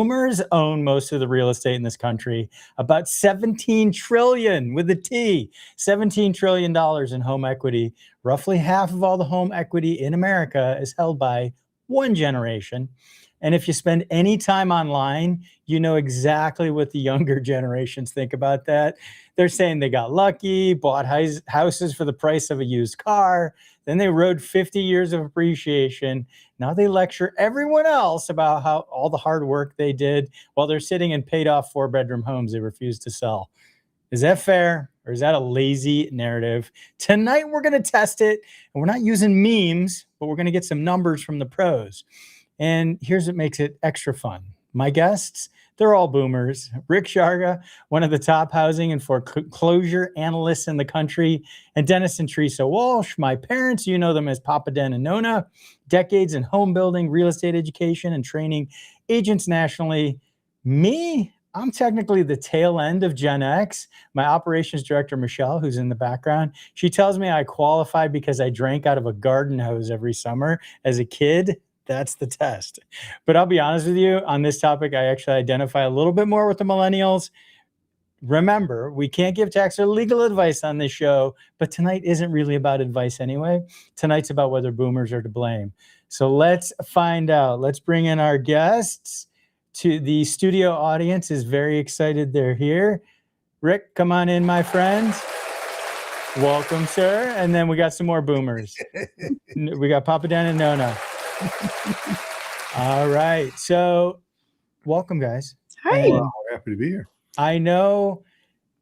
Boomers own most of the real estate in this country, about 17 trillion with a T, $17 trillion in home equity. Roughly half of all the home equity in America is held by one generation. And if you spend any time online, you know exactly what the younger generations think about that. They're saying they got lucky, bought houses for the price of a used car. Then they rode 50 years of appreciation. Now they lecture everyone else about how all the hard work they did while they're sitting in paid off 4-bedroom homes they refuse to sell. Is that fair? Or is that a lazy narrative? Tonight, we're going to test it. And we're not using memes, but we're going to get some numbers from the pros. And here's what makes it extra fun. My guests, they're all boomers. Rick Sharga, one of the top housing and foreclosure analysts in the country, and Dennis and Teresa Walsh, my parents, you know them as Papa Dan and Nona, decades in home building, real estate education, and training agents nationally. Me, I'm technically the tail end of Gen X. My operations director, Michelle, who's in the background, she tells me I qualify because I drank out of a garden hose every summer as a kid. That's the test. But I'll be honest with you, on this topic, I actually identify a little bit more with the millennials. Remember, we can't give tax or legal advice on this show, but tonight isn't really about advice anyway. Tonight's about whether boomers are to blame. So let's find out. Let's bring in our guests. To the studio audience is very excited they're here. Rick, come on in, my friend. Welcome, sir. And then we got some more boomers. We got Papa Dan and Nona. All right. So welcome, guys. Hi. Wow, we're happy to be here. I know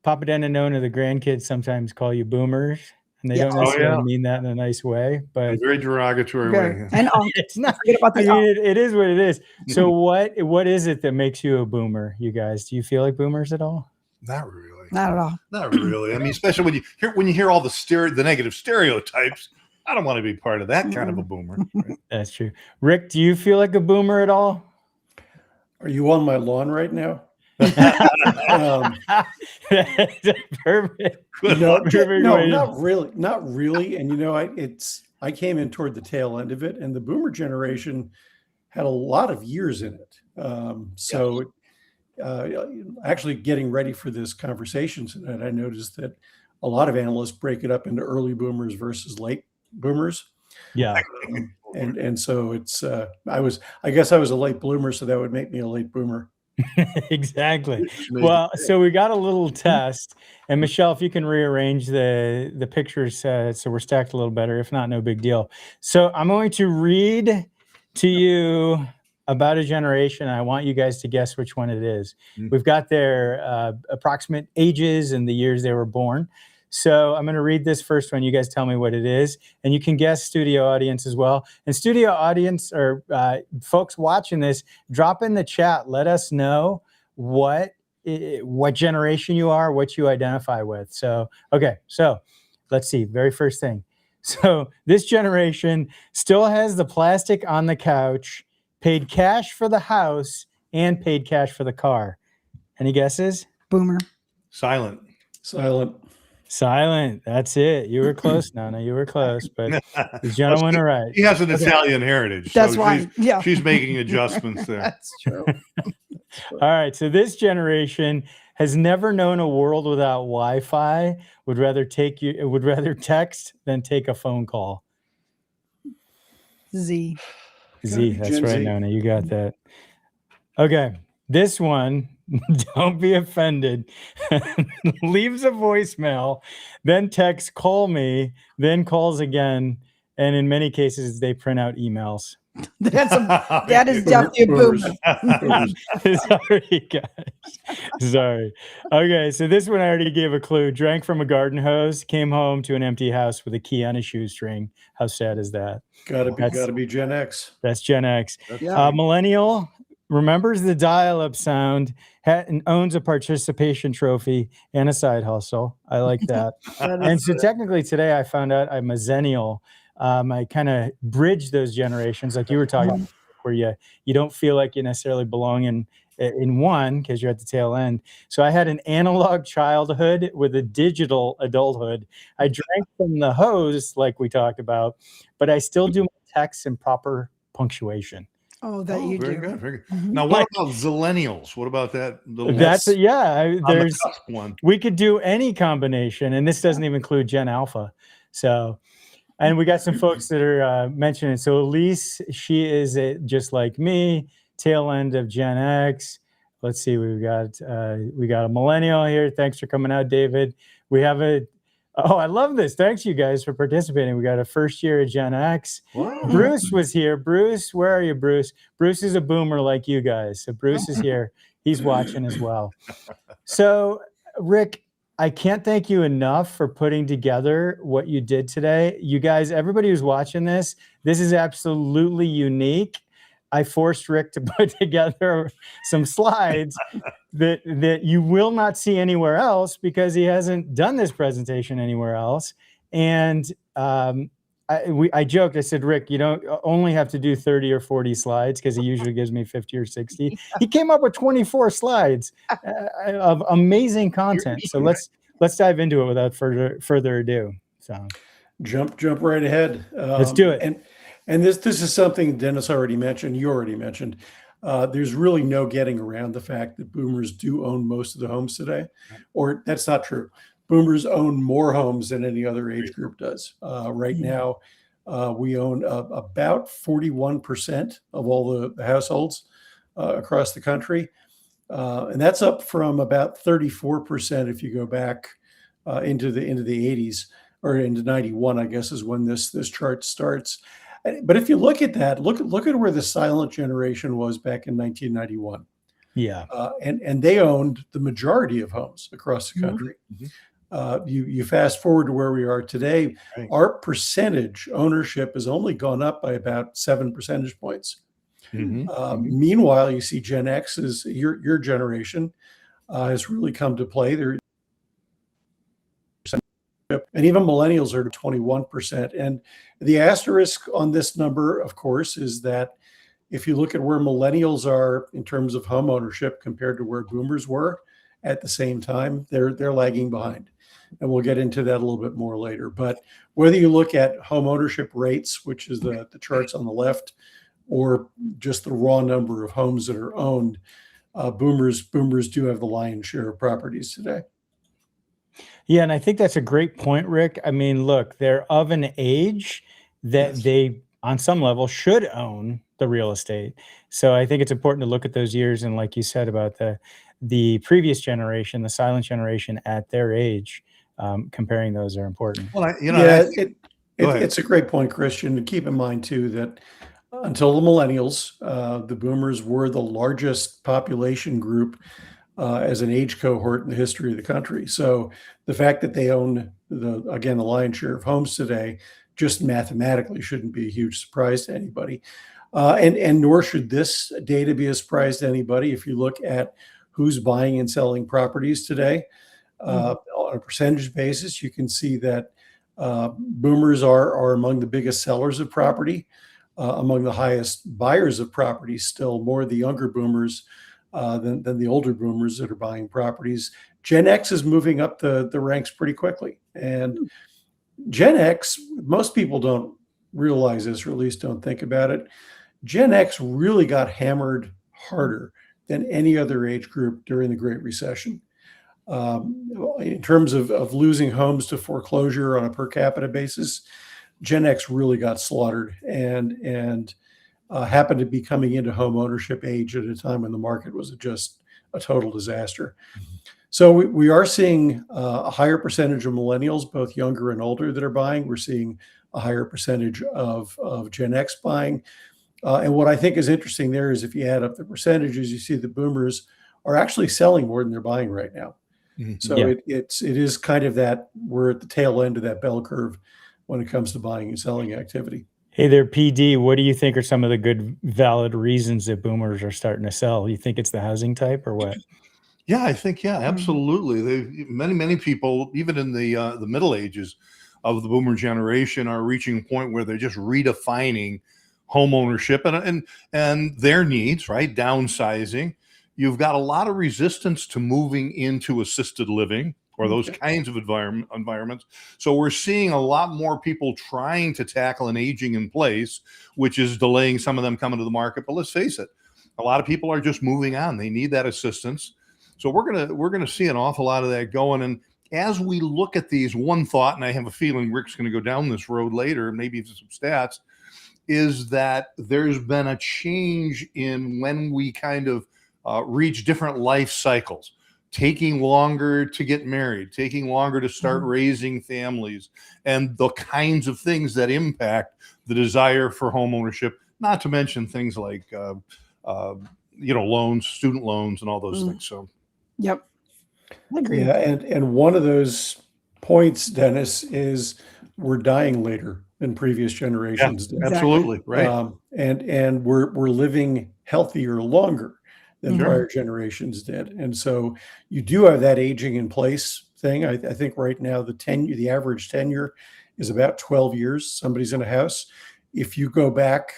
Papa Dan and Nona, the grandkids, sometimes call you boomers, and they don't necessarily mean that in a nice way, but a very derogatory way. And it's not. About the it is what it is. So what is it that makes you a boomer, you guys? Do you feel like boomers at all? Not really. Not at all. Not really. I mean, especially when you hear all the negative stereotypes. I don't want to be part of that kind of a boomer. Right? That's true. Rick, do you feel like a boomer at all? Are you on my lawn right now? Perfect. No, not really. Not really. And I came in toward the tail end of it, and the boomer generation had a lot of years in it. Actually getting ready for this conversation tonight, I noticed that a lot of analysts break it up into early boomers versus late boomers. Yeah. And so it's I guess I was a late bloomer, so that would make me a late boomer. Exactly. Well, so we got a little test, and Michelle, if you can rearrange the pictures so we're stacked a little better. If not, no big deal. So I'm going to read to you about a generation. I want you guys to guess which one it is. We've got their approximate ages and the years they were born. So I'm going to read this first one. You guys tell me what it is, and you can guess, studio audience as well. And studio audience, or folks watching this, drop in the chat. Let us know what generation you are, what you identify with. So, okay. So let's see. Very first thing. So this generation still has the plastic on the couch, paid cash for the house, and paid cash for the car. Any guesses? Boomer. Silent. That's it. You were close, Nana. You were close, but the gentlemen are right. He has an Italian heritage. That's so why. She's making adjustments there. That's true. All right. So this generation has never known a world without Wi-Fi. Would rather text than take a phone call. Z. That's right, Nona. You got that. Okay. This one, don't be offended, leaves a voicemail, then texts, call me, then calls again. And in many cases, they print out emails. That is definitely a boomer. Sorry, guys. Sorry. Okay, so this one I already gave a clue. Drank from a garden hose, came home to an empty house with a key on a shoestring. How sad is that? Gotta be Gen X. That's Gen X. Yeah. Millennial remembers the dial-up sound and owns a participation trophy and a side hustle. I like that. And so technically today I found out I'm a zennial. I kind of bridge those generations like you were talking about, where you don't feel like you necessarily belong in one because you're at the tail end. So I had an analog childhood with a digital adulthood. I drank from the hose like we talked about, but I still do my texts in proper punctuation. Oh, that you Very do. good, very good. Mhm. Now, what about zillennials? What about that little That's yeah. on the There's cusp one? we could do any combination, and this doesn't even include Gen Alpha. So, and we got some folks that are mentioning. So Elise, she is just like me, tail end of Gen X. Let's see, we got a millennial here. Thanks for coming out, David. We have oh, I love this. Thanks you guys for participating. We got a first year of Gen X. Wow. Bruce was here. Bruce, where are you, Bruce? Bruce is a boomer like you guys. So Bruce is here. He's watching as well. So Rick, I can't thank you enough for putting together what you did today. You guys, everybody who's watching this is absolutely unique. I forced Rick to put together some slides that you will not see anywhere else because he hasn't done this presentation anywhere else. And I joked, I said, Rick, you don't only have to do 30 or 40 slides because he usually gives me 50 or 60. He came up with 24 slides of amazing content. So let's dive into it without further ado. So Jump right ahead. Let's do it. And this is something Dennis already mentioned. You already mentioned. There's really no getting around the fact that boomers do own most of the homes today, or that's not true. Boomers own more homes than any other age group does. Right now, we own about 41% of all the households across the country. And that's up from about 34% if you go back into the 80s, or into 91, I guess, is when this chart starts. But if you look at that, look at where the silent generation was back in 1991. Yeah. And they owned the majority of homes across the country. Mm-hmm. You fast forward to where we are today, right. Our percentage ownership has only gone up by about 7 percentage points. Mm-hmm. Meanwhile, you see Gen X is your generation has really come to play. And even millennials are 21%. And the asterisk on this number, of course, is that if you look at where millennials are in terms of home ownership compared to where boomers were at the same time, they're lagging behind. And we'll get into that a little bit more later. But whether you look at home ownership rates, which is the charts on the left, or just the raw number of homes that are owned, boomers do have the lion's share of properties today. Yeah, and I think that's a great point, Rick. I mean, look, they're of an age that they, on some level, should own the real estate. So I think it's important to look at those years, and like you said about the previous generation, the silent generation at their age, comparing those are important. Well, it's a great point, Christian. And keep in mind too that until the millennials, the boomers were the largest population group as an age cohort in the history of the country. So the fact that they own the lion's share of homes today just mathematically shouldn't be a huge surprise to anybody. And nor should this data be a surprise to anybody. If you look at who's buying and selling properties today, on a percentage basis, you can see that boomers are among the biggest sellers of property, among the highest buyers of property, still more the younger boomers than the older boomers that are buying properties. Gen X is moving up the ranks pretty quickly. And Gen X, most people don't realize this, or at least don't think about it. Gen X really got hammered harder than any other age group during the Great Recession. In terms of losing homes to foreclosure on a per capita basis, Gen X really got slaughtered and happened to be coming into home ownership age at a time when the market was just a total disaster. Mm-hmm. So we are seeing a higher percentage of millennials, both younger and older, that are buying. We're seeing a higher percentage of Gen X buying. And what I think is interesting there is if you add up the percentages, you see the boomers are actually selling more than they're buying right now. Mm-hmm. So it is kind of that we're at the tail end of that bell curve when it comes to buying and selling activity. Hey there, PD. What do you think are some of the good, valid reasons that boomers are starting to sell? You think it's the housing type or what? Yeah, I think, absolutely. Many people, even in the Middle Ages of the boomer generation, are reaching a point where they're just redefining home ownership and their needs, right? Downsizing. You've got a lot of resistance to moving into assisted living or those kinds of environments. So we're seeing a lot more people trying to tackle an aging in place, which is delaying some of them coming to the market. But let's face it, a lot of people are just moving on. They need that assistance. So we're gonna see an awful lot of that going. And as we look at these, one thought, and I have a feeling Rick's going to go down this road later, maybe some stats, is that there's been a change in when we kind of reach different life cycles, taking longer to get married, taking longer to start raising families, and the kinds of things that impact the desire for home ownership, not to mention things like, loans, student loans, and all those things. So, yep. I agree. Yeah, and one of those points, Dennis, is we're dying later than previous generations did. Absolutely, right. And we're living healthier longer than prior generations did. And so you do have that aging in place thing. I think right now the average tenure is about 12 years. Somebody's in a house. If you go back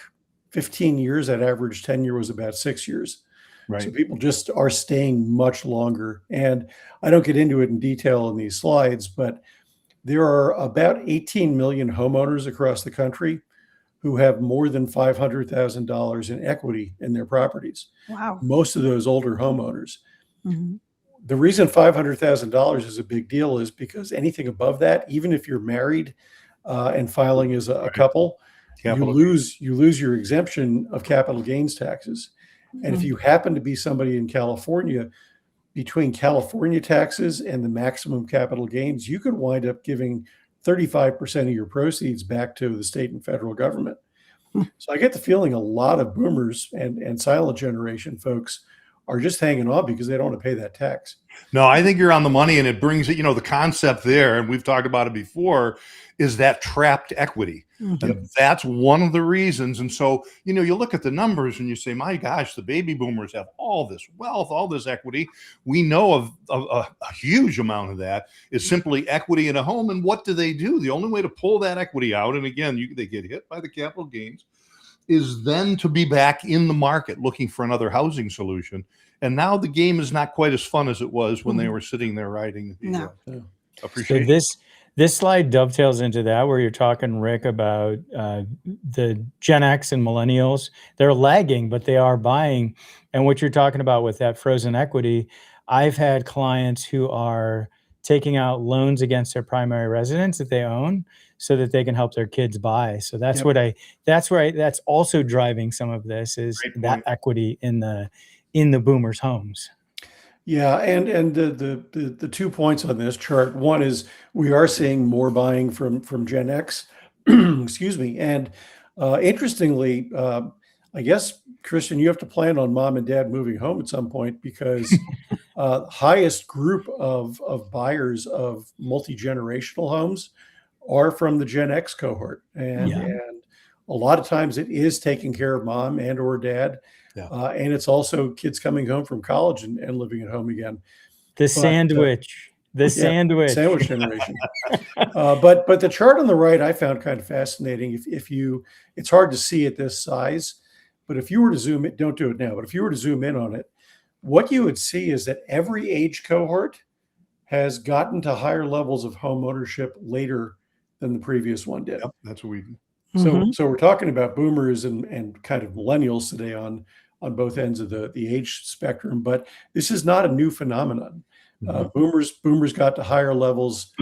15 years, that average tenure was about 6 years. Right. So people just are staying much longer. And I don't get into it in detail in these slides, but there are about 18 million homeowners across the country who have more than $500,000 in equity in their properties. Wow. Most of those older homeowners. The reason $500,000 is a big deal is because anything above that, even if you're married and filing as a couple, you lose your exemption of capital gains taxes. And if you happen to be somebody in California, between California taxes and the maximum capital gains, you could wind up giving 35% of your proceeds back to the state and federal government. So I get the feeling a lot of boomers and silent generation folks are just hanging on because they don't want to pay that tax. No, I think you're on the money, and it brings it, the concept there, and we've talked about it before, is that trapped equity. And that's one of the reasons. And so, you look at the numbers and you say, my gosh, the baby boomers have all this wealth, all this equity. We know of a huge amount of that is simply equity in a home. And what do? The only way to pull that equity out, and again, they get hit by the capital gains, is then to be back in the market looking for another housing solution. And now the game is not quite as fun as it was when they were sitting there riding the appreciation. So this slide dovetails into that, where you're talking, Rick, about the Gen X and millennials. They're lagging, but they are buying. And what you're talking about with that frozen equity, I've had clients who are taking out loans against their primary residence that they own so that they can help their kids buy. So that's that's also driving some of this, is that equity in the boomers' homes. Yeah, and the 2 points on this chart. One is we are seeing more buying from Gen X, excuse me. And interestingly, I guess, Christian, you have to plan on mom and dad moving home at some point, because highest group of buyers of multi-generational homes are from the Gen X cohort. And a lot of times it is taking care of mom and or dad. And it's also kids coming home from college and living at home again. Sandwich generation. But the chart on the right I found kind of fascinating. It's hard to see at this size, but if you were to zoom it, don't do it now, but if you were to zoom in on it, what you would see is that every age cohort has gotten to higher levels of home ownership later than the previous one did. Yep, that's what we. So we're talking about boomers and kind of millennials today on both ends of the age spectrum, but this is not a new phenomenon. Boomers got to higher levels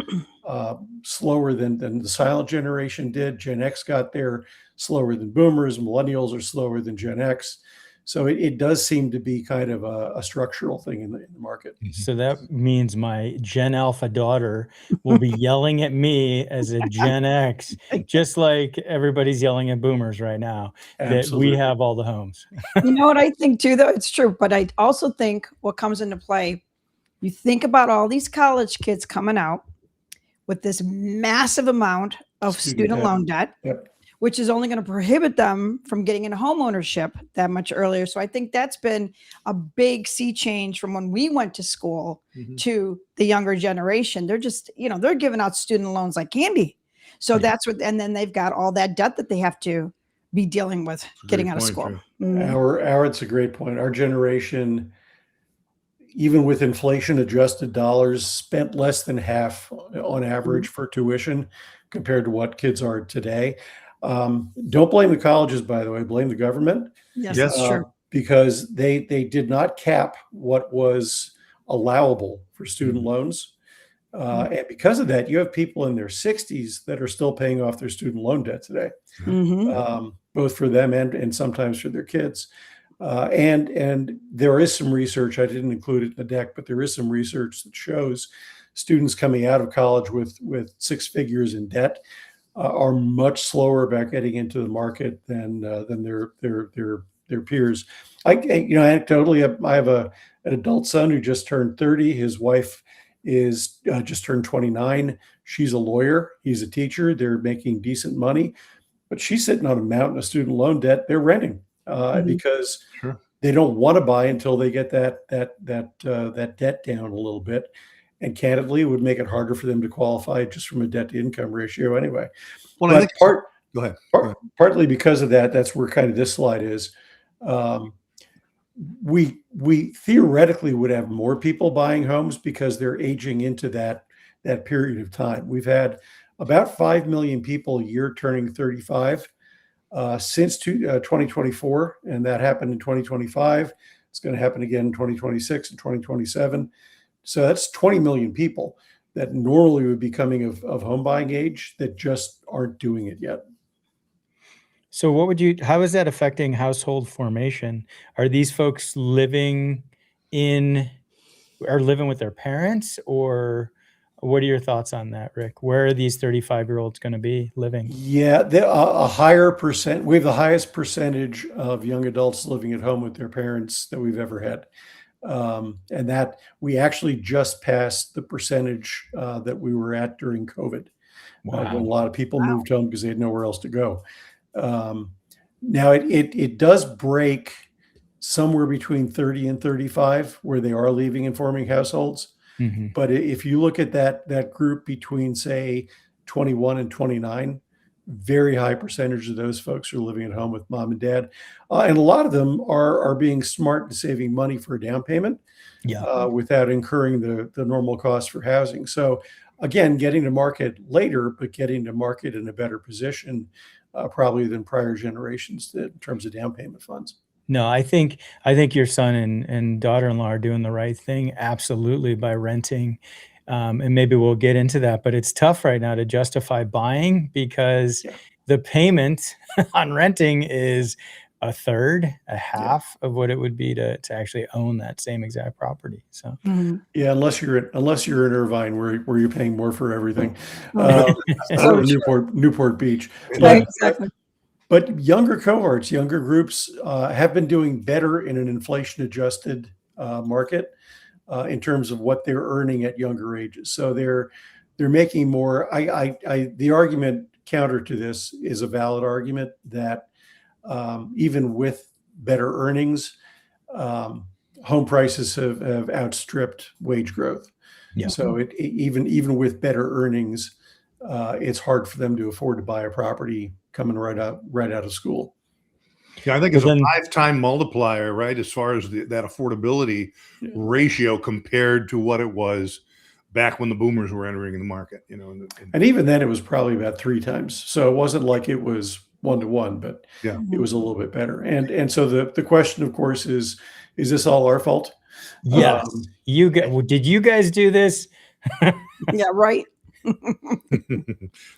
slower than the silent generation did. Gen X got there slower than boomers. Millennials are slower than Gen X. So it does seem to be kind of a structural thing in the market. So that means my Gen Alpha daughter will be yelling at me as a Gen X, just like everybody's yelling at boomers right now. Absolutely. That we have all the homes. You know what I think too, though? It's true. But I also think what comes into play, you think about all these college kids coming out with this massive amount of student loan debt. Which is only going to prohibit them from getting into home ownership that much earlier. So I think that's been a big sea change from when we went to school to the younger generation. They're just, they're giving out student loans like candy. So that's what, and then they've got all that debt that they have to be dealing with getting out of school. It's a great point. Our generation, even with inflation adjusted dollars, spent less than half on average for tuition compared to what kids are today. Don't blame the colleges, by the way, blame the government. Yes, Yes. that's true. Because they did not cap what was allowable for student loans. And because of that, you have people in their 60s that are still paying off their student loan debt today, both for them and sometimes for their kids. And there is some research, I didn't include it in the deck, but there is some research that shows students coming out of college with 6 figures in debt are much slower about getting into the market than their peers. Anecdotally, I have an adult son who just turned 30. His wife is just turned 29. She's a lawyer. He's a teacher. They're making decent money, but she's sitting on a mountain of student loan debt. They're renting because they don't want to buy until they get that debt down a little bit. And candidly, it would make it harder for them to qualify just from a debt to income ratio anyway. Well, but I think go ahead. Partly because of that, that's where kind of this slide is. We theoretically would have more people buying homes because they're aging into that period of time. We've had about 5 million people a year turning 35 since 2024, and that happened in 2025. It's going to happen again in 2026 and 2027. So that's 20 million people that normally would be coming of home buying age that just aren't doing it yet. So how is that affecting household formation? Are these folks living with their parents, or what are your thoughts on that, Rick? Where are these 35-year-olds going to be living? Yeah, a higher percent. We have the highest percentage of young adults living at home with their parents that we've ever had. And that we actually just passed the percentage that we were at during COVID. When a lot of people moved home because they had nowhere else to go. Now it does break somewhere between 30 and 35 where they are leaving and forming households. But if you look at that group between, say, 21 and 29, very high percentage of those folks are living at home with mom and dad. And a lot of them are being smart and saving money for a down payment without incurring the normal costs for housing. So again, getting to market later, but getting to market in a better position probably than prior generations in terms of down payment funds. No, I think your son and daughter-in-law are doing the right thing, absolutely, by renting. And maybe we'll get into that, but it's tough right now to justify buying because the payment on renting is a third, a half of what it would be to actually own that same exact property. So unless you're in Irvine where you're paying more for everything, or Newport Beach. Right, exactly. But younger cohorts, younger groups have been doing better in an inflation-adjusted market in terms of what they're earning at younger ages. So they're making more. The argument counter to this is a valid argument that even with better earnings, home prices have outstripped wage growth. Yeah. So even with better earnings, it's hard for them to afford to buy a property coming right out of school. Yeah, I think it's a 5-time multiplier, right? As far as that affordability ratio compared to what it was back when the boomers were entering the market, and even then it was probably about 3 times. So it wasn't like it was 1-to-1, but it was a little bit better. And so the question, of course, is this all our fault? Yes. Did you guys do this? Yeah, right.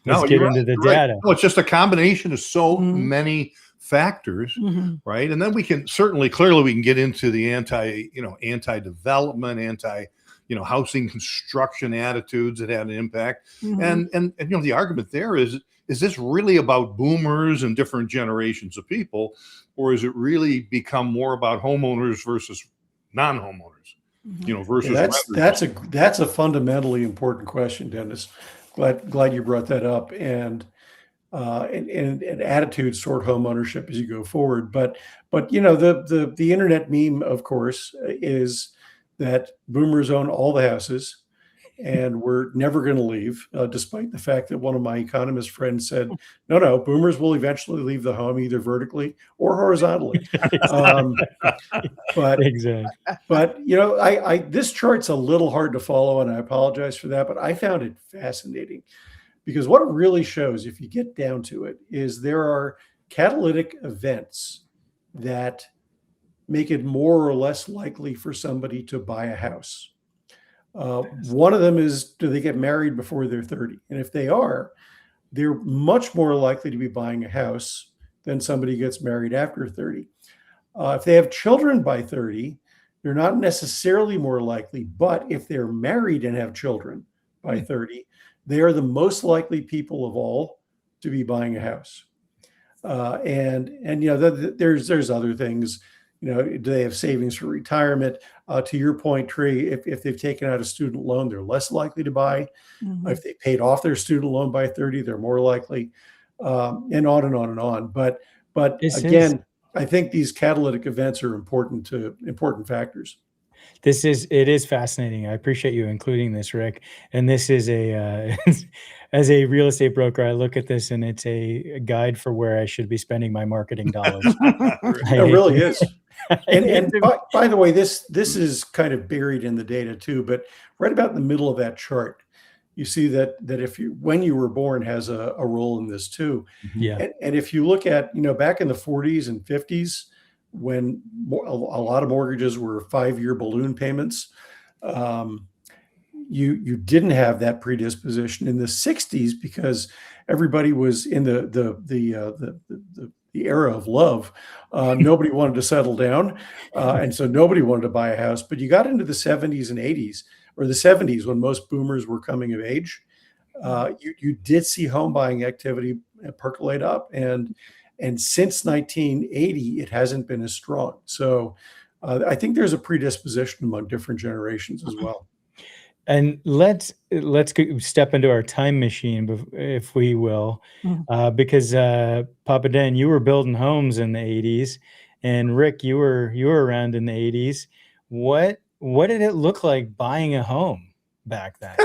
Let's get into the data. Right. No, it's just a combination of so many factors, right? And then we can clearly we can get into the anti-development, housing construction attitudes that had an impact. And the argument there is this really about boomers and different generations of people, or is it really become more about homeowners versus non-homeowners? Versus that's a fundamentally important question, Dennis. Glad you brought that up, and attitudes toward home ownership as you go forward. But the internet meme, of course, is that boomers own all the houses and we're never going to leave, despite the fact that one of my economist friends said, no, boomers will eventually leave the home either vertically or horizontally. But Exactly. But I this chart's a little hard to follow, and I apologize for that, but I found it fascinating because what it really shows, if you get down to it, is there are catalytic events that make it more or less likely for somebody to buy a house. One of them is, do they get married before they're 30? And if they are, they're much more likely to be buying a house than somebody who gets married after 30. If they have children by 30, they're not necessarily more likely, but if they're married and have children by 30, they are the most likely people of all to be buying a house. There's other things. Do they have savings for retirement? To your point, Tree, if they've taken out a student loan, they're less likely to buy. If they paid off their student loan by 30, they're more likely, and on and on and on. But again, I think these catalytic events are important factors. It is fascinating. I appreciate you including this, Rick. And this is as a real estate broker, I look at this and it's a guide for where I should be spending my marketing dollars. It really is. And by the way, this is kind of buried in the data too, but right about in the middle of that chart, you see that when you were born has a role in this too. Yeah. And if you look at, back in the 40s and 50s, when a lot of mortgages were 5-year balloon payments, you didn't have that predisposition in the 60s because everybody was in the era of love. Nobody wanted to settle down, and so nobody wanted to buy a house. But you got into the 70s and 80s, or the 70s, when most boomers were coming of age. You did see home buying activity percolate up, and since 1980, it hasn't been as strong. So I think there's a predisposition among different generations as well. And let's step into our time machine, if we will, because Papa Dan, you were building homes in the 80s, and Rick, you were around in the 80s. What did it look like buying a home back then?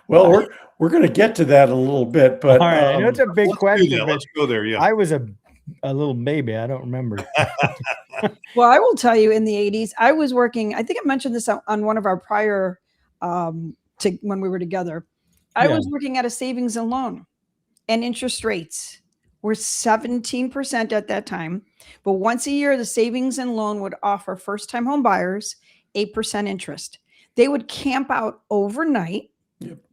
Well, we're going to get to that in a little bit, but all right, I know it's a big question. Let's go there. Yeah, I was a little baby. I don't remember. Well, I will tell you, in the 80s, I was working. I think I mentioned this on one of our prior when we were together. I was working at a savings and loan, and interest rates were 17% at that time. But once a year, the savings and loan would offer first-time home buyers 8% interest. They would camp out overnight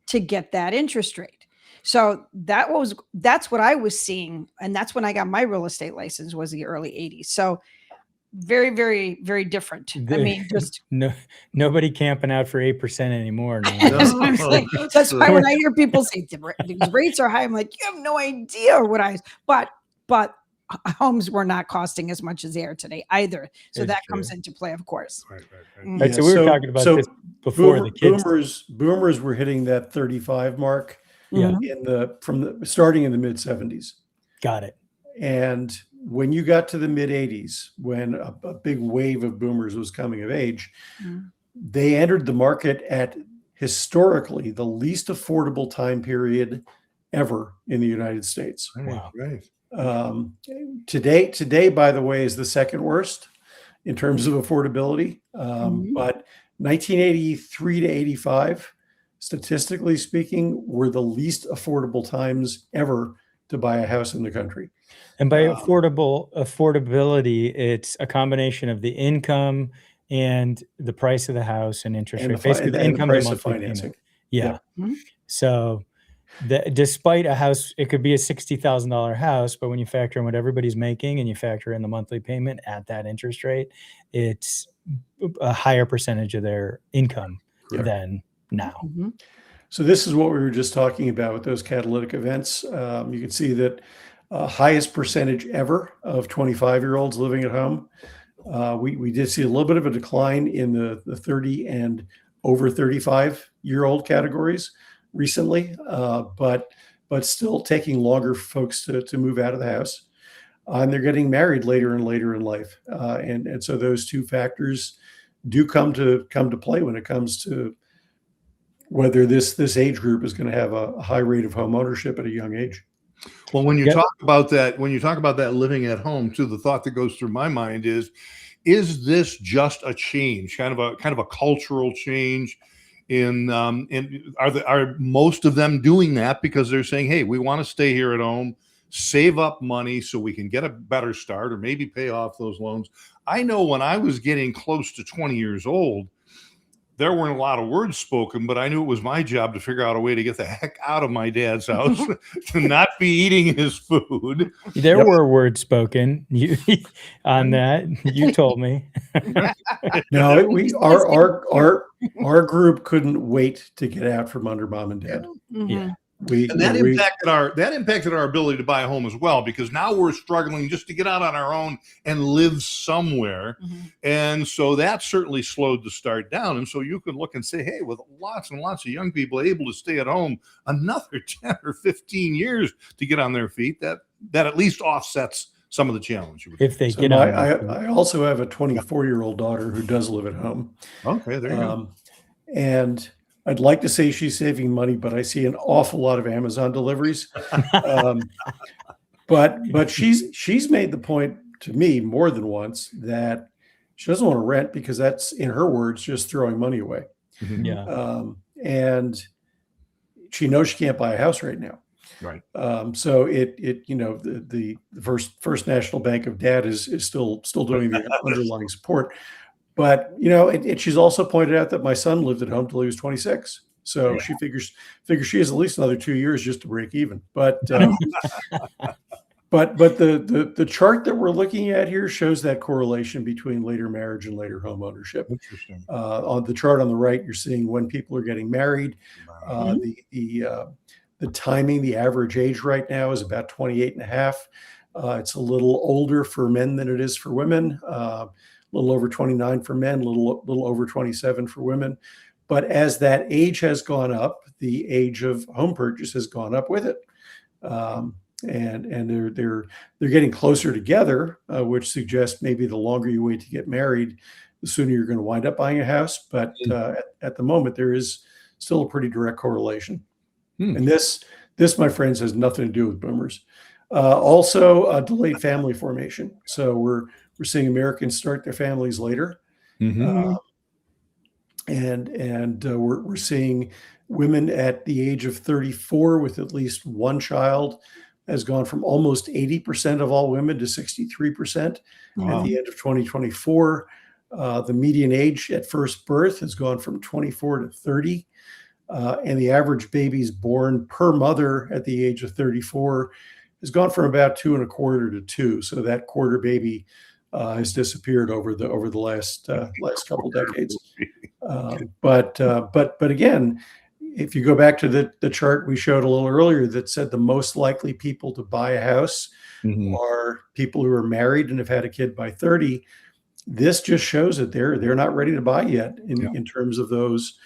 to get that interest rate. So that's what I was seeing. And that's when I got my real estate license, was the early 80s. So very, very, very different. I mean, just nobody camping out for 8% anymore. That's what I'm saying. That's why when I hear people say these rates are high, I'm like, you have no idea but homes were not costing as much as they are today either. So that comes into play, of course. Right. Right, so we were talking about this before the kids. Boomers were hitting that 35 mark. Yeah. Starting in the mid 70s. Got it. And when you got to the mid 80s, when a big wave of boomers was coming of age, they entered the market at historically the least affordable time period ever in the United States. Wow. Right. Today, by the way, is the second worst in terms of affordability. But 1983 to 85, statistically speaking, were the least affordable times ever to buy a house in the country. And by affordability, it's a combination of the income and the price of the house and interest rate. Basically, the income and monthly financing. Yeah. So despite a house, it could be a $60,000 house, but when you factor in what everybody's making and you factor in the monthly payment at that interest rate, it's a higher percentage of their income than now. So this is what we were just talking about with those catalytic events. You can see that highest percentage ever of 25-year-olds living at home. We did see a little bit of a decline in the 30 and over 35-year-old categories recently, but still taking longer for folks to move out of the house. And they're getting married later and later in life. And so those two factors do come to play when it comes to whether this age group is going to have a high rate of home ownership at a young age. Well, when you talk about that living at home too, the thought that goes through my mind is this just a change, kind of a cultural change and are most of them doing that because they're saying, hey, we want to stay here at home, save up money so we can get a better start or maybe pay off those loans. I know when I was getting close to 20 years old, there weren't a lot of words spoken, but I knew it was my job to figure out a way to get the heck out of my dad's house, to not be eating his food. There were words spoken on that. You told me. No, our group couldn't wait to get out from under mom and dad. Yeah. That impacted our ability to buy a home as well, because now we're struggling just to get out on our own and live somewhere. And so that certainly slowed the start down. And so you could look and say, hey, with lots and lots of young people able to stay at home another 10 or 15 years to get on their feet, that at least offsets some of the challenge. If they So get on. I also have a 24-year-old daughter who does live at home. Okay, there you go. And I'd like to say she's saving money, but I see an awful lot of Amazon deliveries. But she's made the point to me more than once that she doesn't want to rent because that's, in her words, just throwing money away. Yeah. And she knows she can't buy a house right now. Right. So the First National Bank of Dad is still doing the underlying support. But, she's also pointed out that my son lived at home till he was 26. So she figures she has at least another 2 years just to break even. But but the chart that we're looking at here shows that correlation between later marriage and later home ownership. Interesting. On the chart on the right, you're seeing when people are getting married. The timing, the average age right now is about 28 and a half. It's a little older for men than it is for women. A little over 29 for men, a little over 27 for women. But as that age has gone up, the age of home purchase has gone up with it. And they're getting closer together, which suggests maybe the longer you wait to get married, the sooner you're going to wind up buying a house. But at the moment, there is still a pretty direct correlation. And this, my friends, has nothing to do with boomers. Also, delayed family formation. So we're seeing Americans start their families later, and we're seeing women at the age of 34 with at least one child has gone from almost 80% of all women to 63% at the end of 2024. The median age at first birth has gone from 24 to 30. And the average babies born per mother at the age of 34 has gone from about 2.25 to 2. So that quarter baby has disappeared over the last couple decades. But again, if you go back to the chart we showed a little earlier that said the most likely people to buy a house are people who are married and have had a kid by 30, this just shows that they're not ready to buy yet in terms of those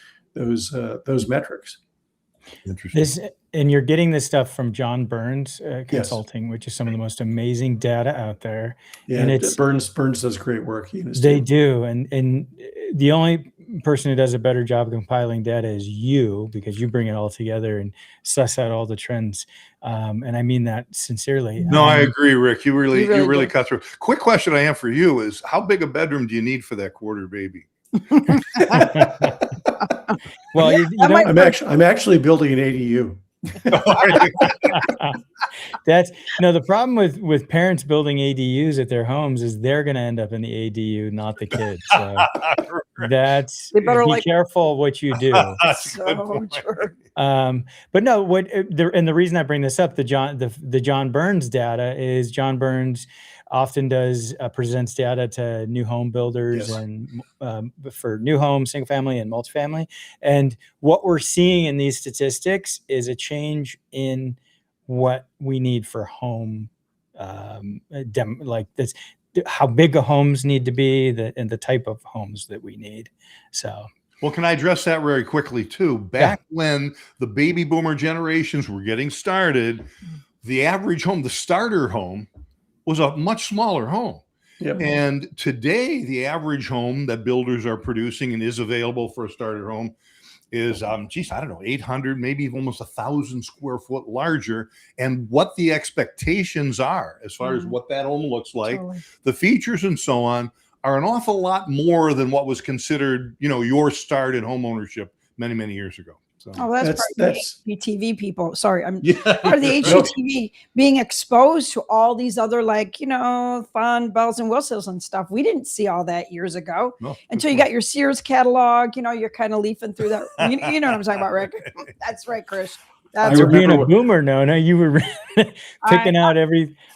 metrics. Interesting. And you're getting this stuff from John Burns Consulting, which is some of the most amazing data out there. Yeah, and it's Burns does great work. They do, and the only person who does a better job of compiling data is you, because you bring it all together and suss out all the trends. And I mean that sincerely. No, I agree, Rick. You really cut through. Quick question I have for you is, how big a bedroom do you need for that quarter baby? Well, I'm actually building an ADU. That's the problem with parents building ADUs at their homes is they're going to end up in the ADU, not the kids. So that's be careful what you do. So true. But no, the reason I bring this up, the John Burns data is John Burns often presents data to new home builders and for new homes, single family and multifamily. And what we're seeing in these statistics is a change in what we need for home, like this, how big the homes need to be, and the type of homes that we need. So. Well, can I address that very quickly too? Back when the baby boomer generations were getting started, the average home, the starter home, was a much smaller home. Yep. And today, the average home that builders are producing and is available for a starter home is, geez, I don't know, 800, maybe almost 1,000 square foot larger, and what the expectations are as far as what that home looks like, the features and so on are an awful lot more than what was considered, your start in home ownership many, many years ago. So that's the HGTV people. Sorry, I'm part of the HGTV being exposed to all these other fun bells and whistles and stuff. We didn't see all that years ago until you got your Sears catalog. You're kind of leafing through that. You know what I'm talking about, Rick? That's right, Chris. You're being a boomer, Nona. You were picking out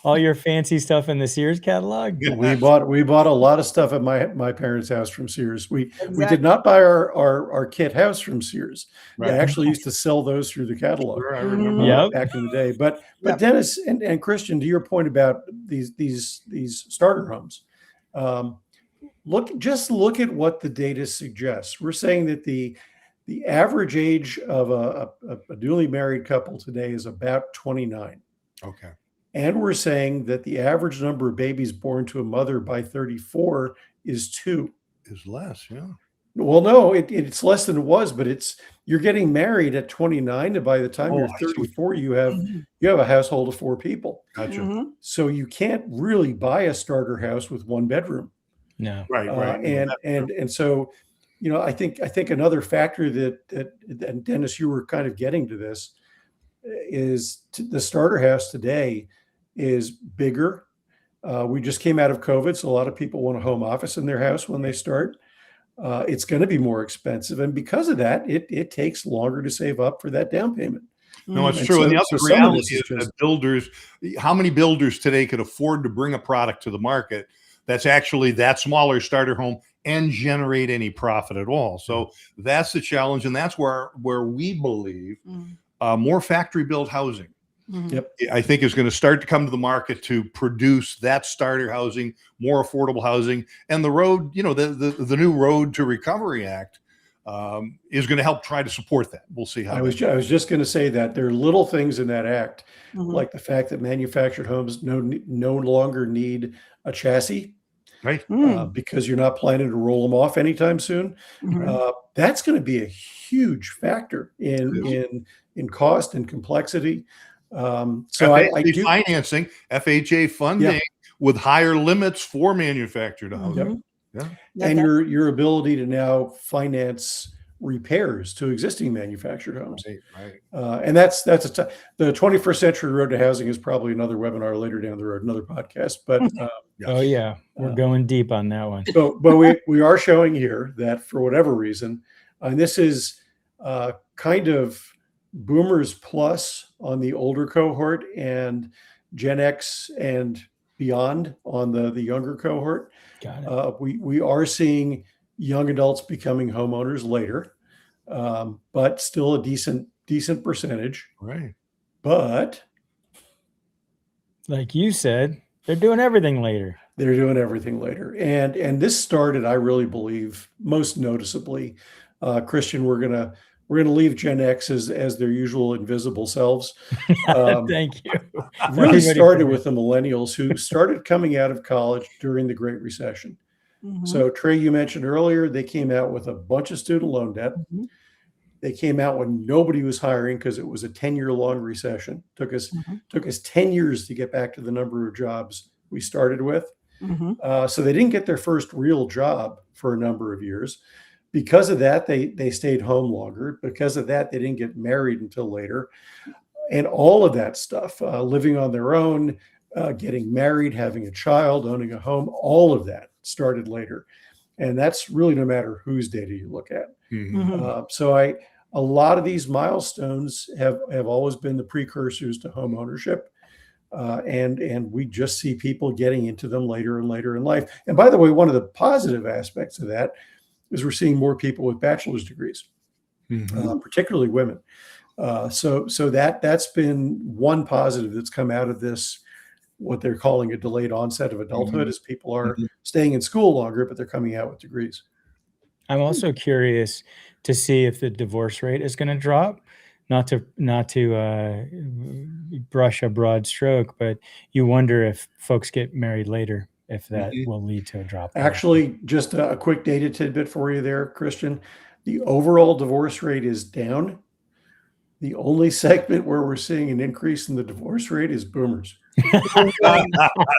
all your fancy stuff in the Sears catalog. We bought a lot of stuff at my parents' house from Sears. We did not buy our kit house from Sears. Right. They actually used to sell those through the catalog. Sure, I remember back in the day. But Dennis and Christian, to your point about these starter homes, look at what the data suggests. We're saying that the average age of a newly married couple today is about 29. Okay. And we're saying that the average number of babies born to a mother by 34 is 2. Is less, yeah. Well, no, it's less than it was, but you're getting married at 29, and by the time you're 34, you have a household of 4 people. Gotcha. So you can't really buy a starter house with 1 bedroom. No. Right. And so, I think another factor that and Dennis, you were kind of getting to this, is the starter house today is bigger. We just came out of COVID, so a lot of people want a home office in their house when they start. It's going to be more expensive, and because of that, it takes longer to save up for that down payment. No, it's true. And the other reality is that builders, how many builders today could afford to bring a product to the market that's actually that smaller starter home and generate any profit at all? So that's the challenge, and that's where we believe more factory built housing, I think, is going to start to come to the market to produce that starter housing, more affordable housing, and the road, the new Road to Recovery Act is going to help try to support that. We'll see how. I was just going to say that there are little things in that act, like the fact that manufactured homes no longer need a chassis. Right. Because you're not planning to roll them off anytime soon. That's going to be a huge factor in cost and complexity. So FHA financing, FHA funding with higher limits for manufactured housing. And your ability to now finance repairs to existing manufactured homes. Right. And that's the 21st Century Road to Housing is probably another webinar later down the road, another podcast. But we're going deep on that one. But we are showing here that for whatever reason, and this is kind of boomers plus on the older cohort and Gen X and beyond on the younger cohort. Got it. We are seeing young adults becoming homeowners later, but still a decent percentage. Right. But like you said, they're doing everything later. And this started, I really believe, most noticeably, Christian, we're gonna leave Gen X as their usual invisible selves. Thank you. Really started with the millennials who started coming out of college during the Great Recession. So Trey, you mentioned earlier, they came out with a bunch of student loan debt. They came out when nobody was hiring because it was a 10-year-long recession. Took us 10 years to get back to the number of jobs we started with. So they didn't get their first real job for a number of years. Because of that, they stayed home longer. Because of that, they didn't get married until later. And all of that stuff, living on their own, getting married, having a child, owning a home, all of that started later. And that's really no matter whose data you look at. So a lot of these milestones have always been the precursors to home ownership. And we just see people getting into them later and later in life. And by the way, one of the positive aspects of that is we're seeing more people with bachelor's degrees, particularly women. So that's been one positive that's come out of this, what they're calling a delayed onset of adulthood, is people are staying in school longer, but they're coming out with degrees. I'm also curious to see if the divorce rate is going to drop. Not to brush a broad stroke, but you wonder if folks get married later if that will lead to a drop. Actually, just a quick data tidbit for you there, Christian. The overall divorce rate is down. The only segment where we're seeing an increase in the divorce rate is boomers. Are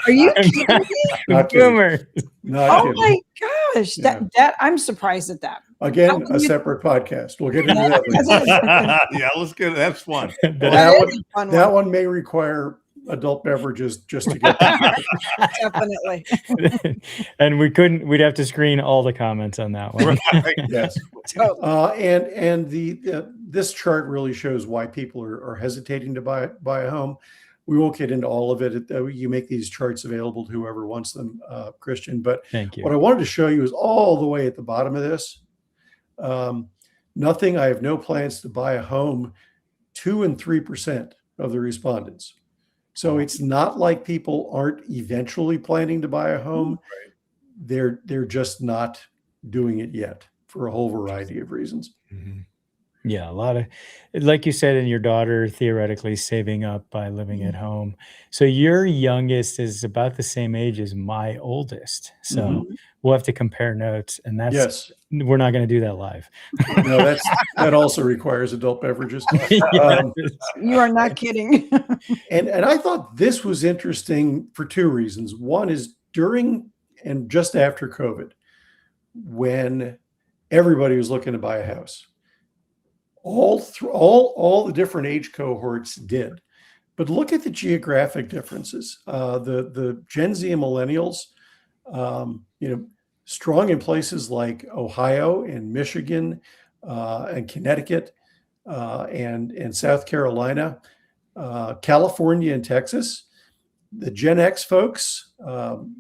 you kidding me? Not kidding. Boomer. Not Oh kidding. my gosh, that I'm surprised at that. Again, a separate podcast. We'll get into that later. Yeah, let's get it. That's fun. That one may require adult beverages just to get that. Definitely. And we'd have to screen all the comments on that one. Right. Yes. And this chart really shows why people are hesitating to buy a home. We won't get into all of it. You make these charts available to whoever wants them, Christian. But Thank you. What I wanted to show you is all the way at the bottom of this. Nothing. I have no plans to buy a home. 2% and 3% of the respondents. So it's not like people aren't eventually planning to buy a home. Right. They're just not doing it yet for a whole variety of reasons. Mm-hmm. Yeah, a lot of, like you said, and your daughter theoretically saving up by living at home. So your youngest is about the same age as my oldest. So we'll have to compare notes, and we're not going to do that live. No, that also requires adult beverages. You are not kidding. And I thought this was interesting for two reasons. One is during and just after COVID, when everybody was looking to buy a house. All the different age cohorts did, but look at the geographic differences. The Gen Z and millennials, strong in places like Ohio and Michigan and Connecticut and South Carolina, California and Texas. The Gen X folks,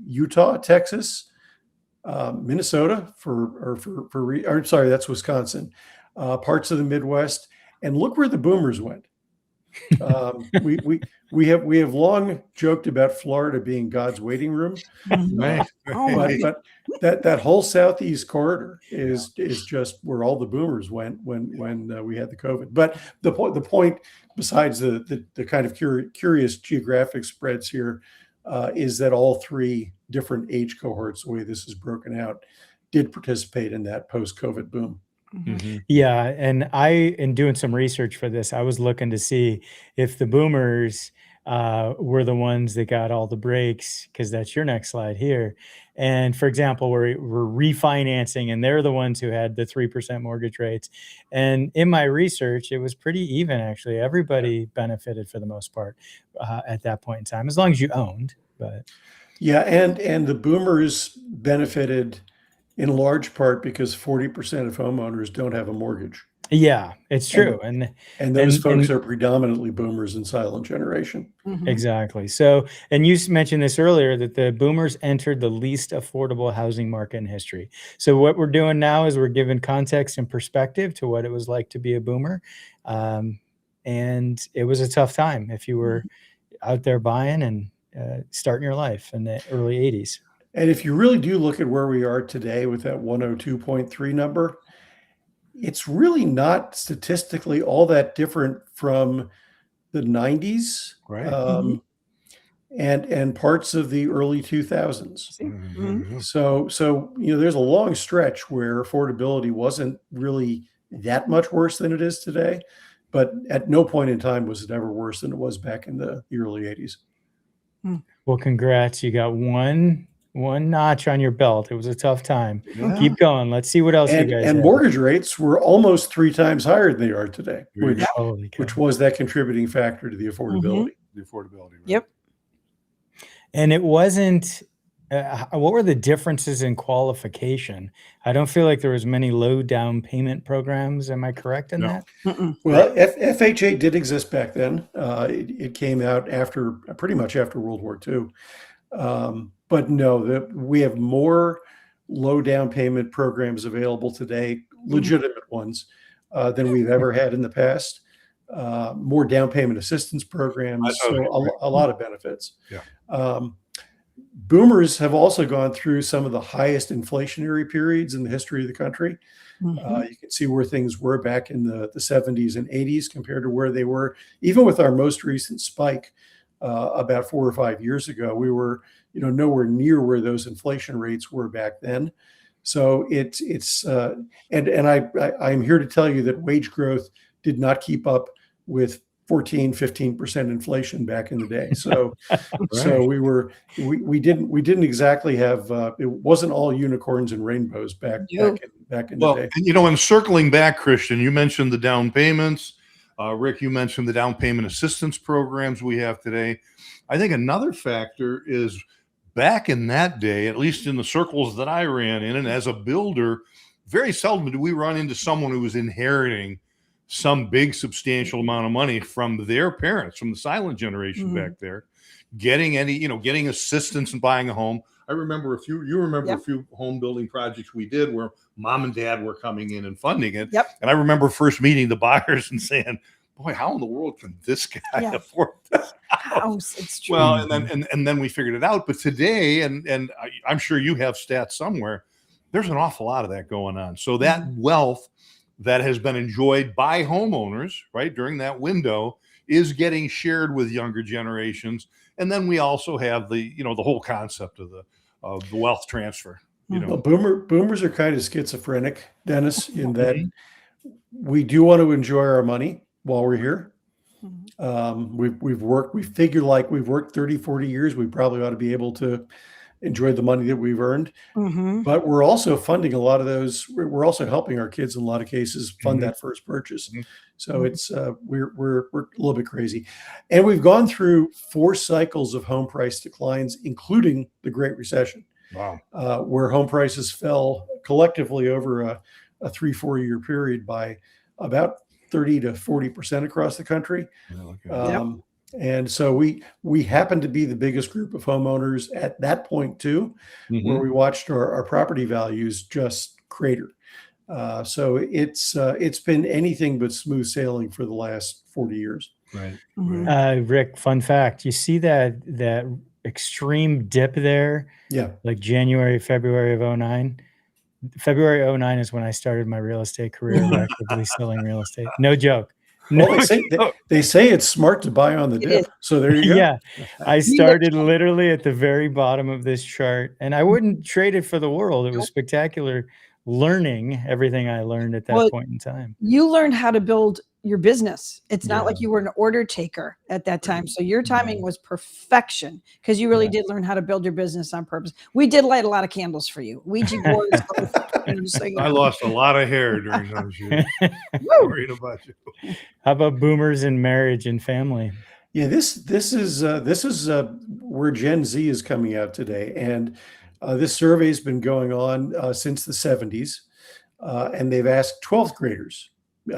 Utah, Texas, Minnesota that's Wisconsin. Parts of the Midwest, and look where the boomers went. We have long joked about Florida being God's waiting room, but that whole southeast corridor is just where all the boomers went when we had the COVID. But the point, besides the kind of curious geographic spreads here, is that all three different age cohorts, the way this is broken out, did participate in that post-COVID boom. Mm-hmm. Yeah. And in doing some research for this, I was looking to see if the boomers were the ones that got all the breaks, because that's your next slide here. And for example, we're refinancing, and they're the ones who had the 3% mortgage rates. And in my research, it was pretty even, actually. Everybody benefited for the most part at that point in time, as long as you owned. But yeah, and the boomers benefited in large part because 40% of homeowners don't have a mortgage. Yeah, it's true. And those folks are predominantly boomers and silent generation. Exactly. So, and you mentioned this earlier, that the boomers entered the least affordable housing market in history. So what we're doing now is we're giving context and perspective to what it was like to be a boomer. And it was a tough time if you were out there buying and starting your life in the early 80s. And if you really do look at where we are today with that 102.3 number, it's really not statistically all that different from the 90s, right? And parts of the early 2000s. So there's a long stretch where affordability wasn't really that much worse than it is today, but at no point in time was it ever worse than it was back in the early 80s. Well, congrats. You got one notch on your belt. It was a tough time. Yeah. Keep going. Let's see what else you guys and have. Mortgage rates were almost 3 times higher than they are today, which was that contributing factor to the affordability. The affordability. Right? Yep. And it wasn't, what were the differences in qualification? I don't feel like there was many low down payment programs. Am I correct in that? Well, FHA did exist back then. It came out pretty much after World War II. But no, we have more low down payment programs available today, legitimate ones, than we've ever had in the past. More down payment assistance programs, so a lot of benefits. Yeah. Boomers have also gone through some of the highest inflationary periods in the history of the country. You can see where things were back in the 70s and 80s compared to where they were, even with our most recent spike. about 4 or 5 years ago. We were, nowhere near where those inflation rates were back then. So I'm here to tell you that wage growth did not keep up with 14-15% inflation back in the day. So so we didn't exactly have it wasn't all unicorns and rainbows back in the day. And circling back, Christian, you mentioned the down payments. Rick, you mentioned the down payment assistance programs we have today. I think another factor is back in that day, at least in the circles that I ran in, and as a builder, very seldom do we run into someone who was inheriting some big substantial amount of money from their parents, from the silent generation back there, getting assistance in buying a home. I remember a few home building projects we did where mom and dad were coming in and funding it. Yep. And I remember first meeting the buyers and saying, boy, how in the world can this guy afford this house? It's true. Well, and then we figured it out. But today, and I'm sure you have stats somewhere, there's an awful lot of that going on. So that wealth that has been enjoyed by homeowners, right, during that window is getting shared with younger generations. And then we also have the whole concept of the wealth transfer. Well, boomers are kind of schizophrenic, Dennis, in that we do want to enjoy our money while we're here. We figure like we've worked 30, 40 years. We probably ought to be able to enjoy the money that we've earned, but we're also funding a lot of those. We're also helping our kids in a lot of cases fund that first purchase. So it's we're a little bit crazy, and we've gone through 4 cycles of home price declines, including the Great Recession. Wow. Where home prices fell collectively over a 3-4 year period by about 30 to 40% across the country. And so we happen to be the biggest group of homeowners at that point too, where we watched our property values just crater. So it's been anything but smooth sailing for the last 40 years. Right. Rick, fun fact: you see that extreme dip there? Yeah. Like January, February of 2009. February 2009 is when I started my real estate career, actively selling real estate. No joke. Well, they say it's smart to buy on the dip. So there you go. Yeah. I started literally at the very bottom of this chart, and I wouldn't trade it for the world. It was spectacular learning everything I learned at that point in time. You learned how to build your business. It's not like you were an order taker at that time. So your timing was perfection because you really did learn how to build your business on purpose. We did light a lot of candles for you. Ouija boards. I lost a lot of hair during those years. Worried about you. How about boomers in marriage and family? Yeah, this is where Gen Z is coming out today, and this survey has been going on since the 70s, and they've asked 12th graders,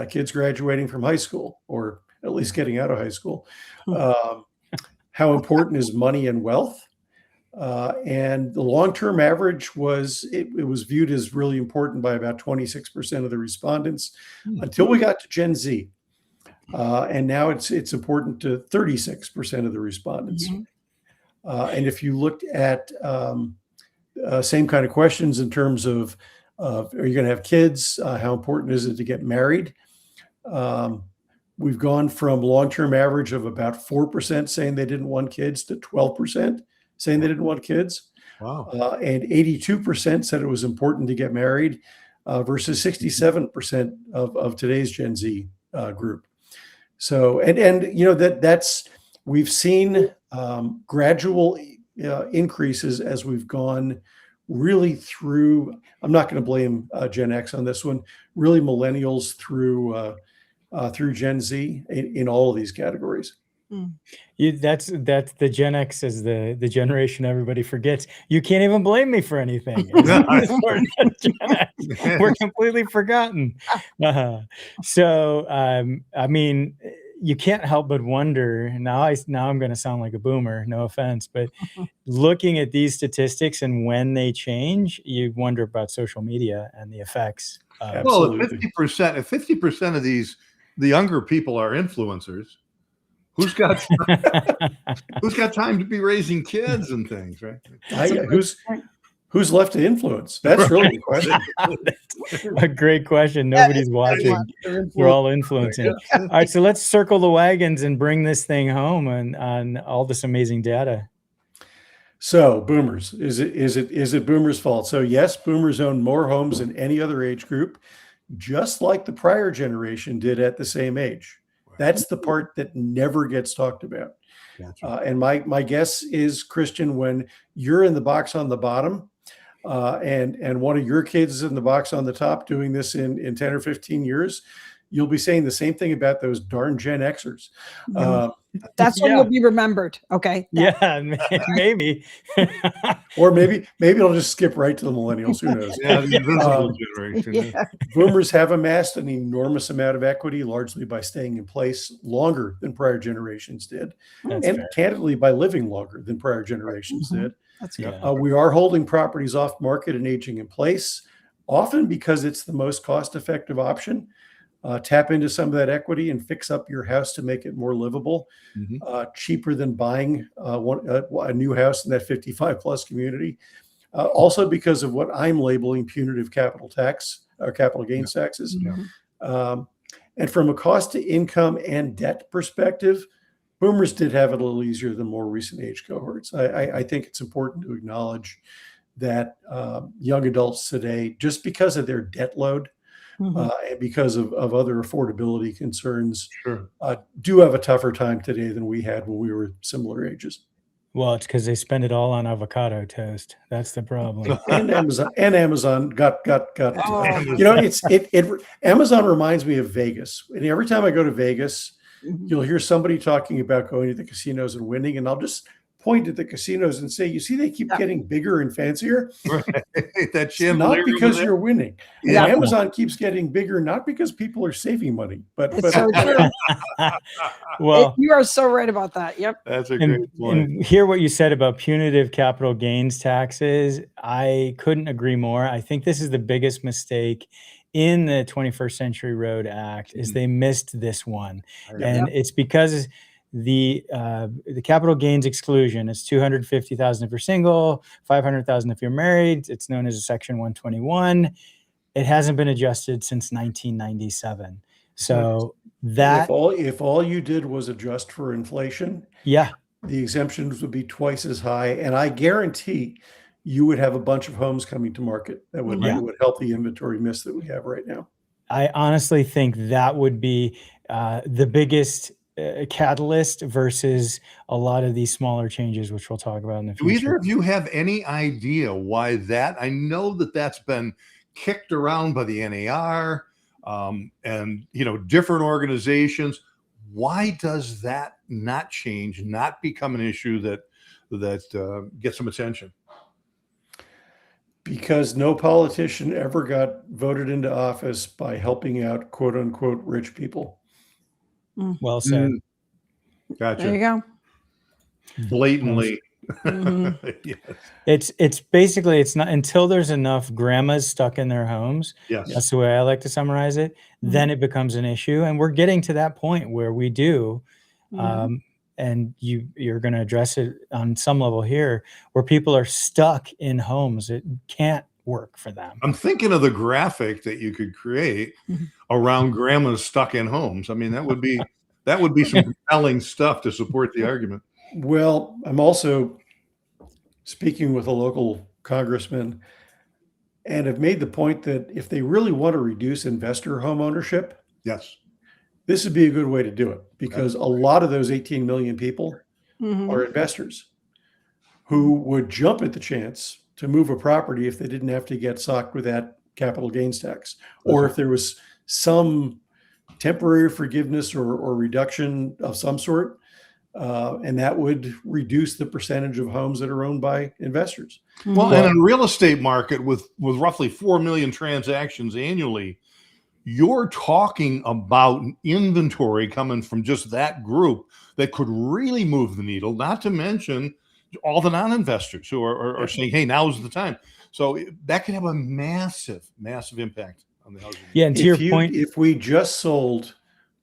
kids graduating from high school or at least getting out of high school, how important is money and wealth? And the long-term average was viewed as really important by about 26% of the respondents until we got to Gen Z. And now it's important to 36% of the respondents. And if you looked at same kind of questions in terms of are you going to have kids? How important is it to get married? We've gone from long-term average of about 4% saying they didn't want kids to 12% saying they didn't want kids. Wow. And 82% said it was important to get married versus 67% of today's Gen Z group. So, that's we've seen gradual increases as we've gone really through. I'm not going to blame Gen X on this one. Really, millennials through Gen Z in all of these categories. That's the Gen X is the generation everybody forgets. You can't even blame me for anything. We're completely forgotten. So, I mean, you can't help but wonder. Now I'm going to sound like a boomer. No offense, but looking at these statistics and when they change, you wonder about social media and the effects. Well, if 50% of the younger people are influencers, who's got time to be raising kids and things, right? who's left to influence? That's really the question. A great question. Nobody's watching. We're all influencing. All right, so let's circle the wagons and bring this thing home on all this amazing data. So boomers, is it boomers' fault? So yes, boomers own more homes than any other age group, just like the prior generation did at the same age. That's the part that never gets talked about. Gotcha. And my guess is, Christian, when you're in the box on the bottom, and one of your kids is in the box on the top doing this in 10 or 15 years, you'll be saying the same thing about those darn Gen Xers. That's when you'll be remembered. Okay. Yeah, maybe. Or maybe it'll just skip right to the millennials. Who knows? Yeah, the invisible generation. Yeah. Boomers have amassed an enormous amount of equity, largely by staying in place longer than prior generations did. That's and fair. candidly, by living longer than prior generations did. That's good. Yeah. We are holding properties off market and aging in place, often because it's the most cost-effective option. Tap into some of that equity and fix up your house to make it more livable, cheaper than buying a new house in that 55 plus community. Also because of what I'm labeling punitive capital tax or capital gains taxes. And from a cost to income and debt perspective, boomers did have it a little easier than more recent age cohorts. I think it's important to acknowledge that young adults today, just because of their debt load, and because of other affordability concerns, do have a tougher time today than we had when we were similar ages. Well, it's because they spend it all on avocado toast. That's the problem. And Amazon got. Oh. You know, Amazon reminds me of Vegas. And every time I go to Vegas, you'll hear somebody talking about going to the casinos and winning, and I'll just point at the casinos and say, "You see, they keep getting bigger and fancier. Right. That It's not because you're winning. And Yeah. Amazon keeps getting bigger, not because people are saving money, but So true. Well, You are so right about that. Yep. That's a great point. and hear what you said about punitive capital gains taxes. I couldn't agree more. I think this is the biggest mistake in the 21st Century Road Act is they missed this one. And it's because the capital gains exclusion is 250,000 if you're single, 500,000 if you're married. It's known as a Section 121. It hasn't been adjusted since 1997. So that if all you did was adjust for inflation, the exemptions would be twice as high, and I guarantee you would have a bunch of homes coming to market that would help the inventory miss that we have right now. I honestly think that would be the biggest catalyst versus a lot of these smaller changes, which we'll talk about in the future. Do either of you have any idea why that? I know that that's been kicked around by the NAR and different organizations. Why does that not change, not become an issue that gets some attention? Because no politician ever got voted into office by helping out quote unquote rich people. Well said. Gotcha. There you go. Blatantly. Yes. It's basically, it's not until there's enough grandmas stuck in their homes. Yes. That's the way I like to summarize it. Then it becomes an issue. And we're getting to that point where we do. And you're going to address it on some level here, where people are stuck in homes. It can't work for them. I'm thinking of the graphic that you could create around grandmas stuck in homes. I mean, that would be some compelling stuff to support the argument. Well, I'm also speaking with a local congressman and have made the point that if they really want to reduce investor home ownership, this would be a good way to do it, because a lot of those 18 million people are investors who would jump at the chance to move a property if they didn't have to get socked with that capital gains tax, or if there was some temporary forgiveness or reduction of some sort, and that would reduce the percentage of homes that are owned by investors. Well, and in a real estate market with roughly 4 million transactions annually, you're talking about inventory coming from just that group that could really move the needle, not to mention all the non-investors who are saying, hey, now's the time. So that could have a massive, massive impact on the housing. Yeah, and to your point, if we just sold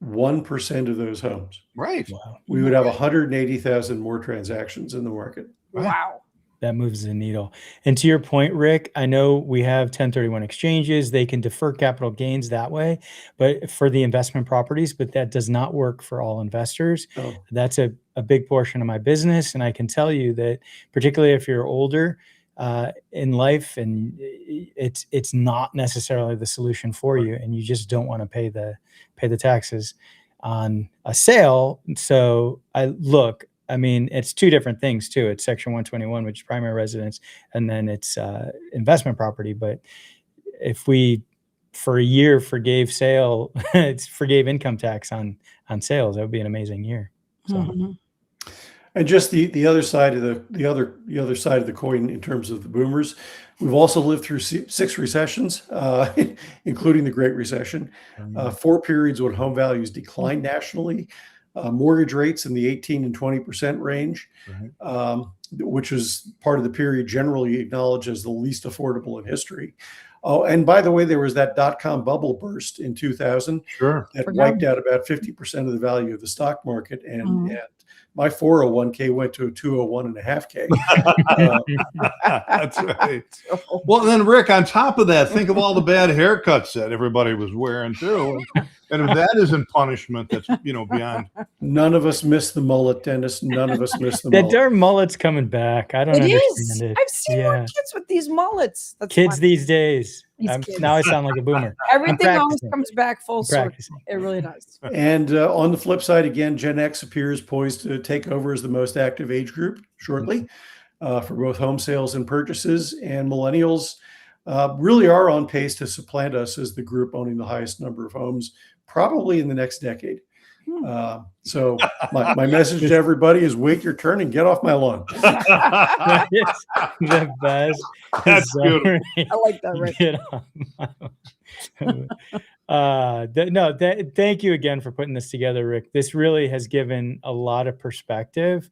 1% of those homes, right, we would have 180,000 more transactions in the market. Wow. That moves the needle. And to your point, Rick, I know we have 1031 exchanges. They can defer capital gains that way, but for the investment properties, but that does not work for all investors. Oh, That's a big portion of my business. And I can tell you that, particularly if you're older in life, and it's not necessarily the solution for you, and you just don't want to pay the taxes on a sale. So I mean, it's two different things too. It's Section 121, which is primary residence, and then it's investment property. But if we, for a year, forgave income tax on sales, that would be an amazing year. So. Mm-hmm. And just the other side of the other side of the coin in terms of the boomers, we've also lived through 6 recessions, including the Great Recession, 4 periods when home values declined nationally, mortgage rates in the 18 and 20% range, which is part of the period generally acknowledged as the least affordable in history. Oh, and by the way, there was that dot-com bubble burst in 2000 that wiped out about 50% of the value of the stock market, and my 401k went to a 201.5K. That's right. Well, then, Rick, on top of that, think of all the bad haircuts that everybody was wearing too. And if that isn't punishment, that's beyond. None of us miss the mullet, Dennis. None of us miss the mullet. That darn mullet's coming back. I don't understand it. I've seen more kids with these mullets. That's kids funny. these days. Now I sound like a boomer. Everything always comes back full circle. It really does. And on the flip side, again, Gen X appears poised to take over as the most active age group shortly for both home sales and purchases. And millennials really are on pace to supplant us as the group owning the highest number of homes, probably in the next decade. So my message to everybody is wait your turn and get off my lawn. That is the best. That's beautiful. I like that, Rick. Thank you again for putting this together, Rick. This really has given a lot of perspective.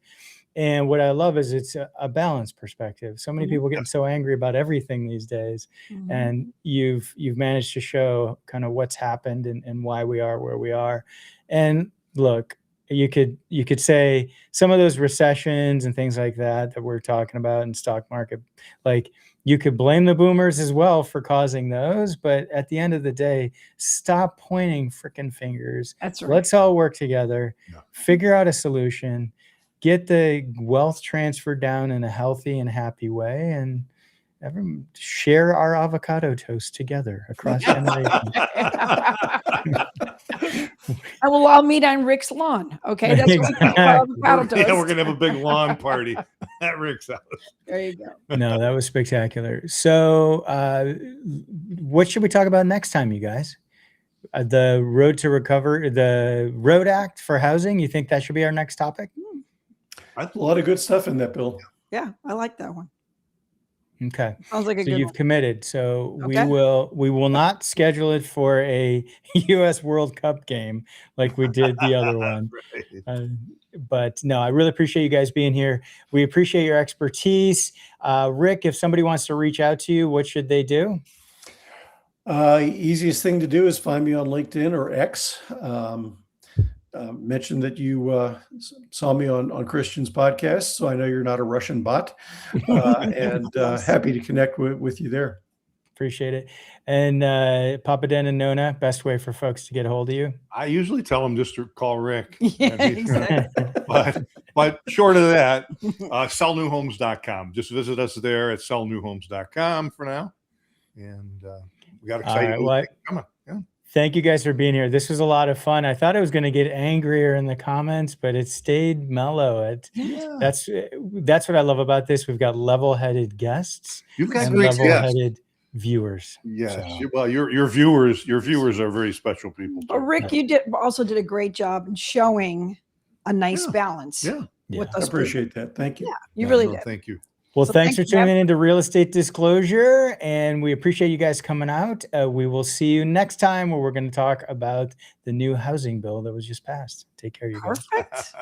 And what I love is it's a balanced perspective. So many people get so angry about everything these days. And you've managed to show kind of what's happened and why we are where we are. And look, you could say some of those recessions and things like that we're talking about in stock market, like you could blame the boomers as well for causing those. But at the end of the day, stop pointing freaking fingers. That's right. Let's all work together, figure out a solution, get the wealth transferred down in a healthy and happy way, and share our avocado toast together across generations. And we'll all meet on Rick's lawn. Okay, that's what we call avocado toast. Yeah, we're gonna have a big lawn party at Rick's house. There you go. No, that was spectacular. So, what should we talk about next time, you guys? The road to recover, the Road Act for housing. You think that should be our next topic? A lot of good stuff in that bill. Yeah, I like that one. Okay. Sounds like a So good you've one. committed. So Okay. we will not schedule it for a U.S. World Cup game like we did the other one. But no, I really appreciate you guys being here. We appreciate your expertise. Rick, if somebody wants to reach out to you, what should they do? Easiest thing to do is find me on LinkedIn or X. Mention that you saw me on Christian's podcast, so I know you're not a Russian bot, and happy to connect with you there. Appreciate it. And Papa Den and Nona, best way for folks to get a hold of you? I usually tell them just to call Rick. Yeah, exactly. But short of that, sellnewhomes.com. Just visit us there at sellnewhomes.com for now. And we got excited. Come on. Yeah. Thank you guys for being here. This was a lot of fun. I thought it was going to get angrier in the comments, but it stayed mellow. That's what I love about this. We've got level-headed guests. You've got and great level-headed viewers. Yes. So. Well, your viewers are very special people. Well, Rick, you also did a great job in showing a nice balance. Yeah. With I those appreciate that. Thank you. Yeah, you really did. Thank you. Well, So thanks for thank you, tuning into Real Estate Disclosure, and we appreciate you guys coming out. We will see you next time where we're going to talk about the new housing bill that was just passed. Take care, you guys. Perfect.